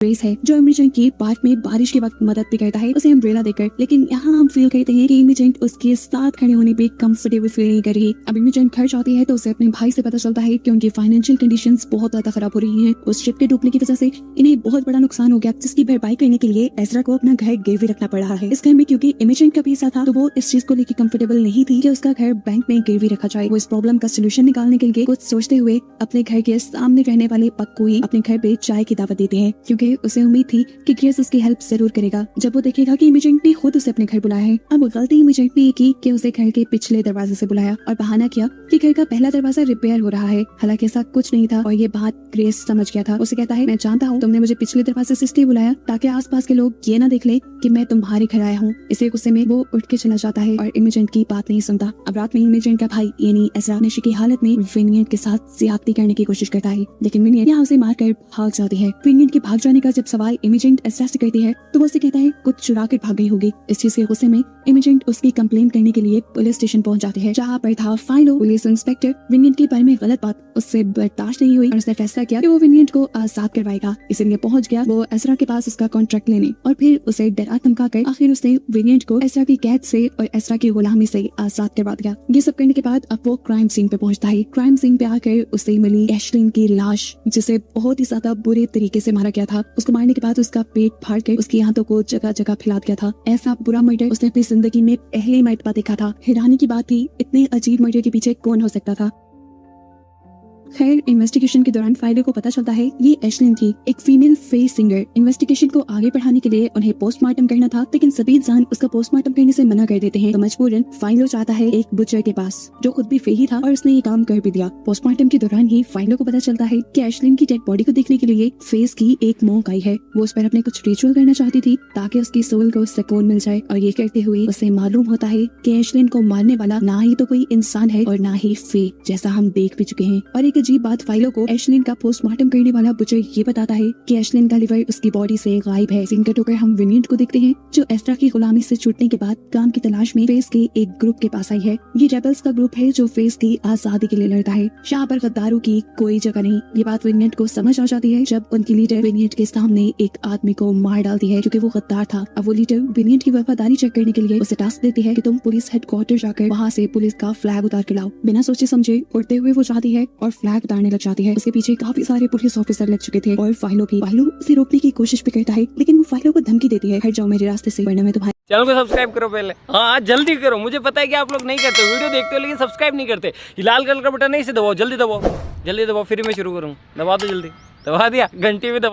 Race है जो इमेजेंट की पार्क में बारिश के वक्त मदद भी करता है उसे अम्ब्रेला देकर, लेकिन यहाँ हम फील करते हैं कि इमेजेंट उसके साथ खड़े होने पे कंफर्टेबल फील नहीं कर रही। अब इमेजेंट घर जाती है तो उसे अपने भाई से पता चलता है कि उनकी फाइनेंशियल कंडीशंस बहुत ज्यादा खराब हो रही हैं। उस शिप के डूबने की वजह से इन्हें बहुत बड़ा नुकसान हो गया, जिसकी भरपाई करने के लिए एज़रा को अपना घर गिरवी रखना पड़ रहा है। इस घर में क्योंकि इमेजेंट का पैसा था तो वो इस चीज को लेकर कंफर्टेबल नहीं थी कि उसका घर बैंक में गिरवी रखा जाए। वो इस प्रॉब्लम का सोल्यूशन निकालने के लिए कुछ सोचते हुए अपने घर के सामने रहने वाले पक को ही अपने घर पे चाय की दावत देते हैं, क्योंकि उसे उम्मीद थी कि ग्रेस उसकी हेल्प जरूर करेगा जब वो देखेगा कि इमेजेंट ने खुद उसे अपने घर बुलाया है। अब गलती इमेजेंट ने की कि उसे घर के पिछले दरवाजे से बुलाया और बहाना किया कि घर का पहला दरवाजा रिपेयर हो रहा है। हालांकि ऐसा कुछ नहीं था और ये बात ग्रेस समझ गया था। उसे कहता है, मैं जानता हूँ तुमने मुझे पिछले दरवाजे से इसलिए बुलाया ताकि आसपास के लोग ये ना देख ले कि मैं तुम्हारे घर आया हूँ। इसे गुस्से में वो उठ के चला जाता है और इमेजेंट की बात नहीं सुनता। अब रात में इमेजेंट का भाई यानी एज़रा नशे की हालत में विनियट के साथ ज्यादती करने की कोशिश करता है, लेकिन विनियट यहाँ उसे मारकर भाग जाती है। विनियट के भाग जाने का जब सवाल इमेजेंट एज़रा से करती है तो वो उसे कहता है कुछ चुरा कर भाग गई होगी। इस चीज के गुस्से में इमेजेंट उसकी कंप्लेन करने के लिए पुलिस स्टेशन पहुंच जाती है, जहाँ पर था फाइलो। पुलिस इंस्पेक्टर विनियट के बारे में गलत बात उससे बर्दाश्त नहीं हुई और उसने फैसला किया कि वो विनियट को आजाद करवाएगा। इसीलिए पहुंच गया वो एज़रा के पास उसका कॉन्ट्रैक्ट लेने और फिर उसे डरा धमका कर आखिर उसने विनियट को एज़रा की कैद से और एज़रा की गुलामी से आजाद करवा दिया। ये सब करने के बाद अब वो क्राइम सीन पे पहुंचता है। क्राइम सीन पे आकर उसे मिली एशलिन की लाश, जिसे बहुत ही ज्यादा बुरे तरीके से मारा गया था। उसको मारने के बाद उसका पेट फाड़ कर उसकी हाथों को जगह जगह फैला दिया था। ऐसा बुरा मर्डर उसने अपनी जिंदगी में पहली मर्तबा देखा था। हैरानी की बात थी, इतने अजीब मर्डर के पीछे कौन हो सकता था। खैर, इन्वेस्टिगेशन के दौरान फाइलो को पता चलता है ये एशलिन थी, एक फीमेल फेस सिंगर। इन्वेस्टिगेशन को आगे बढ़ाने के लिए उन्हें पोस्टमार्टम करना था, लेकिन सभी इंसान उसका पोस्टमार्टम करने से मना कर देते हैं। तो मजबूरन फाइलो जाता है एक बुचर के पास जो खुद भी फेही था और उसने ये काम कर भी दिया। पोस्टमार्टम के दौरान ही फाइलो को पता चलता है कि एशलिन की डेड बॉडी को देखने के लिए फेस की एक मोंक आई है। वो उस पर अपने कुछ रिचुअल करना चाहती थी ताकि उसकी सोल को सुकून मिल जाए, और ये करते हुए उसे मालूम होता है कि एशलिन को मारने वाला ना ही तो कोई इंसान है और ना ही फे, जैसा हम देख भी चुके हैं। और एक अजीब बात, फाइलो को एशलिन का पोस्टमार्टम करने वाला बुचर ये बताता है कि एशलिन का लिवर उसकी बॉडी से गायब है। सीन कट होकर हम विनियट को देखते हैं जो एज़रा की गुलामी से छूटने के बाद काम की तलाश में फेस के एक ग्रुप के पास आई है। ये रेबल्स का ग्रुप है जो फेस की आजादी के लिए लड़ता है। यहाँ पर गद्दारों की कोई जगह नहीं। ये बात विनियट को समझ आ जाती है जब उनकी लीडर विनियट के सामने एक आदमी को मार डालती है क्योंकि वो गद्दार था। अब वो लीडर विनियट की वफादारी चेक करने के लिए उसे टास्क देती है कि तुम पुलिस हेडक्वार्टर जाकर वहाँ से पुलिस का फ्लैग उतार के लाओ। बिना सोचे समझे उड़ते हुए वो जाती है और फ्लैग उतारने लग जाती है। उसके पीछे काफी सारे पुलिस ऑफिसर लग चुके थे और फाइलो उसे रोकने की कोशिश भी करता है, लेकिन वो फाइलो को धमकी देती है, हट जाओ मेरे रास्ते से वरना मैं तुम्हारे। चैनल को सब्सक्राइब करो पहले, हाँ जल्दी करो। मुझे पता है कि आप लोग नहीं करते, वीडियो देखते हो लेकिन सब्सक्राइब नहीं करते। ये लाल कलर का बटन नहीं से दबाओ, जल्दी दबाओ, जल्दी दबाओ, फिर मैं शुरू करूँ। दबा दो जल्दी, दबा दिया, घंटी में दबा।